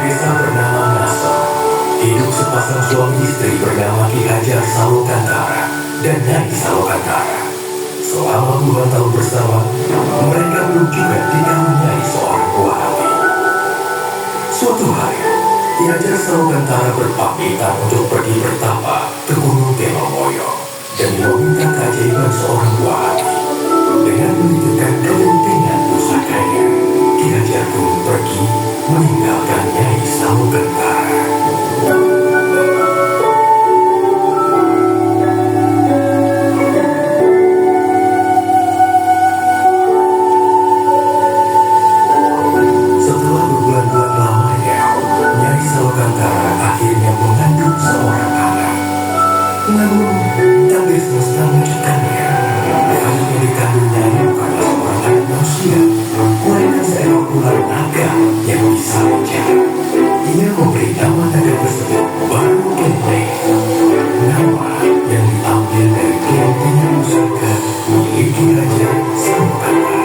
desa bernama Nasa, hidup sepasang suami istri bernama Ki Hajar Salokantara dan Nyai Salokantara. Selama puluhan tahun bersama, mereka belum juga dikaruniai seorang buah hati. Suatu hari, Ki Hajar Salokantara berpamitan untuk pergi bertapa ke Gunung Telomoyo dan meminta keajaiban seorang buah hati. Dengan menunjukkan kepentingan pusakanya, Ki Hajar pun pergi meninggalkan Nyai Salokantara. Setelah berbulan-bulan lamanya, Nyai Salokantara akhirnya mengandung seorang anak. Namun, takdir semesta menciptakannya. Anak yang dikandungnya bukanlah seorang anak manusia, melainkan seekor ular naga yang bisa bicara. Ia memberi nama naga tersebut Baru Kente, nama yang diambil dari kelintingan pusaka milik Ki Hajar Salokantara.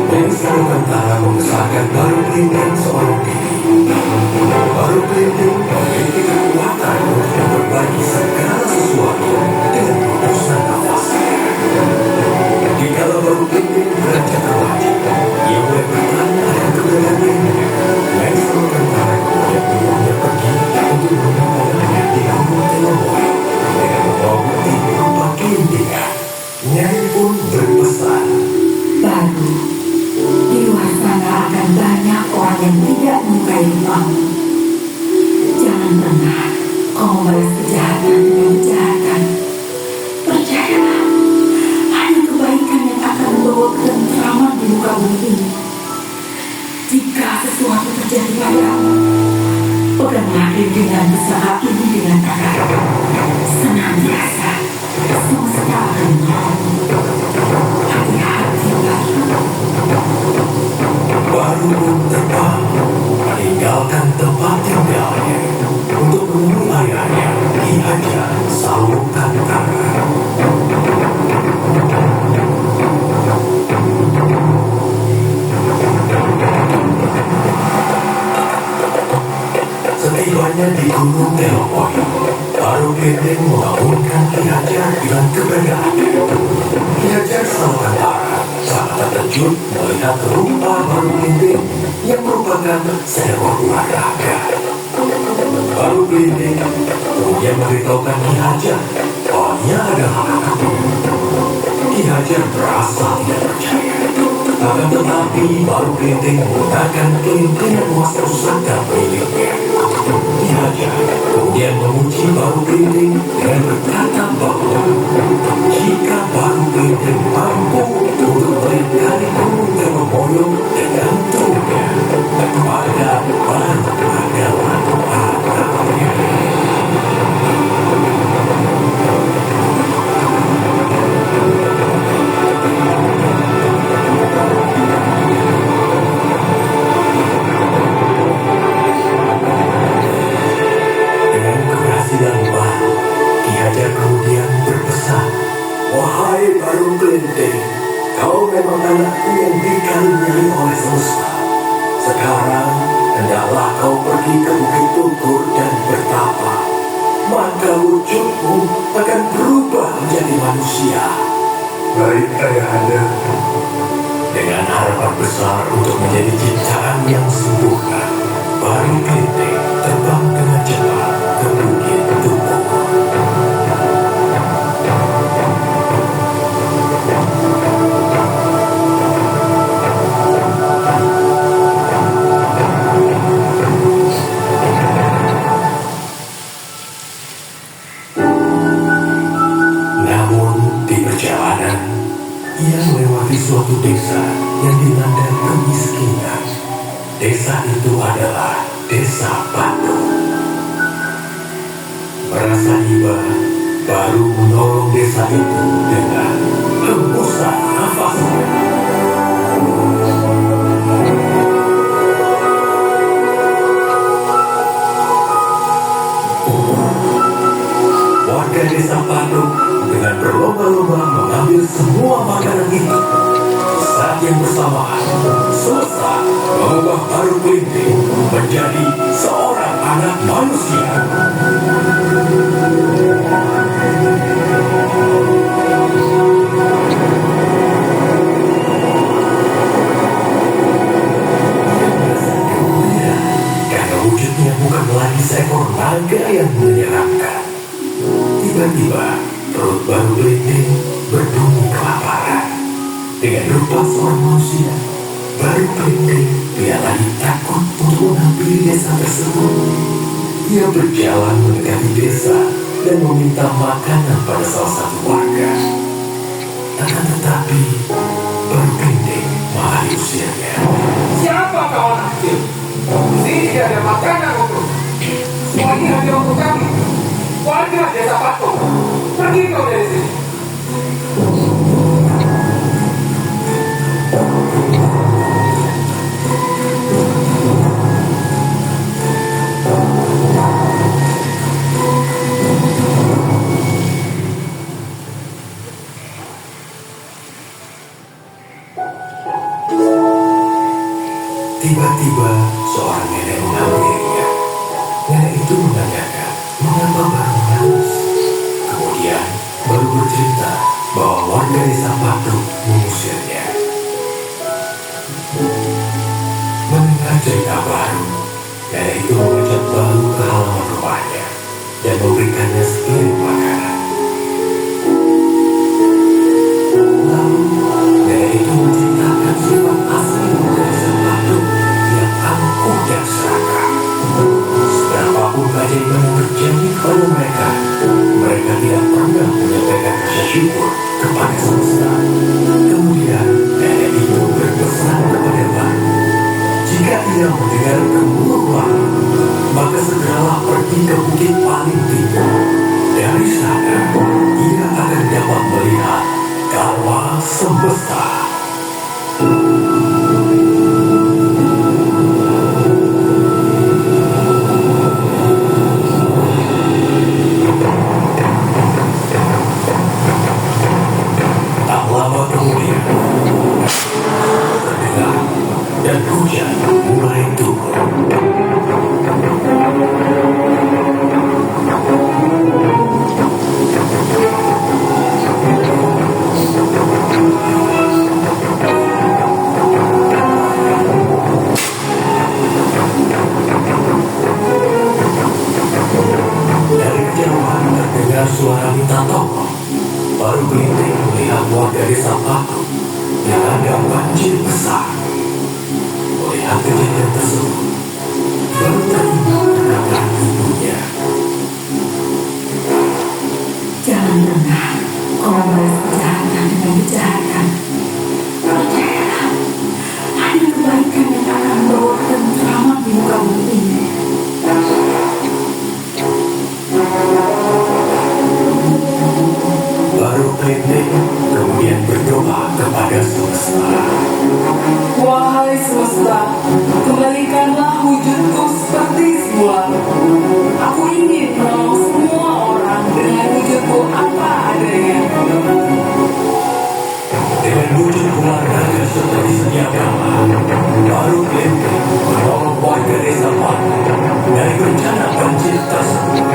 Nyai Salokantara membesarkan Baru Kelinting seorang diri. Baru Kelinting memiliki kekuatan untuk berbagi segala sesuatu dengan hembusan nafasnya. Dikala Baru Kelinting beranjak remaja, ia mulai bertanya akan keberadaannya. Nyai Salokantara kemudian menyuruhnya pergi untuk menemukan ayahnya di Gunung Telomoyo dengan membawa bukti berupa kelintingan. Nyai pun berpesan, Baru, di luar sana akan banyak orang yang tidak menyukai rumahmu. Jangan pernah kau membalas kejahatan dengan kejahatan. Percayalah, hanya kebaikan yang akan membawa ketentraman di muka bumi ini. Jika sesuatu terjadi padamu, peganglah dengan usaha ini dengan erat. Senantiasa, semesta akan menolongmu. Hati-hati, Baru pun terbang meninggalkan tempat tinggalnya untuk menemui ayahnya Ki Hajar Salokantara. Setibanya di Gunung Telomoyo, Baru Kelinting membangunkan Ki Hajar dengan keberadaannya. Ki Hajar Salokantara sangat terkejut melihat rupa Baru Kelinting yang merupakan seekor ular naga. Baru Kelinting kemudian memberitahukan Ki Hajar bahwa ia adalah anaknya. Ki Hajar merasa tidak percaya. Akan tetapi Baru Kelinting menggunakan kelintingan emas pusaka miliknya. Ki Hajar kemudian memuji Baru Kelinting dengan berkata bahwa jika Baru Kelinting mampu untuk melingkari Gunung Telomoyo dengan turunnya, maka Baru adalah anaknya. Dengan keberhasilan baru, Ki Hajar kemudian berpesan, "Wahai Baru Kelinting, kau memang anakku yang dikaruniai oleh semesta. Sekarang, hendaklah kau pergi ke Bukit Tugur dan bertapa. Maka wujudmu akan berubah menjadi manusia." Baik, Ayahanda. Dengan harapan besar untuk menjadi ciptaan yang sempurna, Baru Kelinting terbang dengan cepat ke Bukit Tugur. Namun di perjalanan, ia melewati suatu desa yang dilanda kemiskinan. Desa itu adalah Desa Batu. Merasa iba, Baru menolong desa itu dengan hembusan nafasnya. semua makanan itu. Saat yang bersamaan, semesta mengubah Baru Kelinting menjadi seorang anak manusia. Karena wujudnya bukan lagi seekor naga yang menyeramkan. Tiba-tiba, perut Baru Kelinting berbunyi kelaparan. Dengan rupa seorang manusia, Baru Kelinting tidak lagi takut untuk menghampiri desa tersebut. Dia berjalan mendekati desa dan meminta makanan pada salah satu warga. Akan tetapi, Baru Kelinting malah diusirnya. Siapa kau anak kecil? Di sini tidak ada makanan untuk. Semua ini hanya untuk kami. Warga desa Patung. Pergi kau dari sini. Tiba-tiba seorang nenek menghampirinya. Nenek itu menanyakan mengapa Baru menangis. Kemudian Baru bercerita bahwa warga desa Patung mengusirnya. Mendengar cerita Baru, nenek itu mengajak Baru ke halaman rumahnya dan memberikannya sepiring makanan. Lalu nenek itu menceritakan sifat asli warga desa Patung yang angkuh dan serakah. Seberapapun keajaiban yang terjadi kepada mereka, mereka tidak pernah menyampaikan rasa syukur kepada semesta. Kemudian nenek itu berpesan kepada Baru, jika ia mendengar gemuruh langit, maka segeralah pergi ke bukit paling tinggi. Dari sana, ia akan dapat melihat kawah semesta. Tak lama kemudian, terdengar dan hujan mulai turun. Dari kejauhan terdengar suara minta tolong. Baru Kelinting melihat warga desa Patung yang ada banjir besar. Melihat kejadian tersebut, Baru teringat perkataan ibunya. Jangan pernah kau membalas kejahatan dengan kejahatan. Percayalah, ada kebaikan yang akan membawa ketentraman di muka bumi ini. Baru Kelinting kemudian berdoa kepada semesta. Wahai semesta, kembalikanlah wujudku seperti semula. Aku ingin menolong semua orang dengan wujudku apa adanya. Dengan wujud ular naga seperti sedia kala, Baru Kelinting menolong warga desa Patung dari bencana banjir tersebut.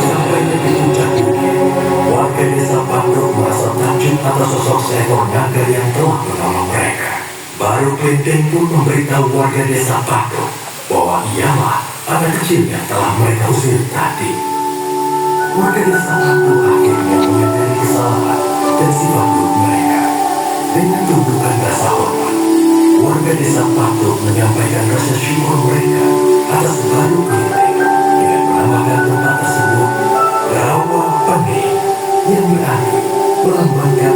Sampainya di puncak bukit, warga desa Patung merasa takjub atas sosok seekor naga yang telah menolong mereka. Baru Kelinting pun memberitahu warga desa Patung bahwa ialah anak kecil yang telah mereka usir tadi. Warga desa Patung akhirnya menyadari kesalahan dan sifat buruk mereka. Dengan tuntukan rasa hormat, warga desa Patung menyampaikan rasa syukur mereka atas Baru Kelinting dengan menamakan tempat tersebut Rawa Pening, yang berarti melambangkan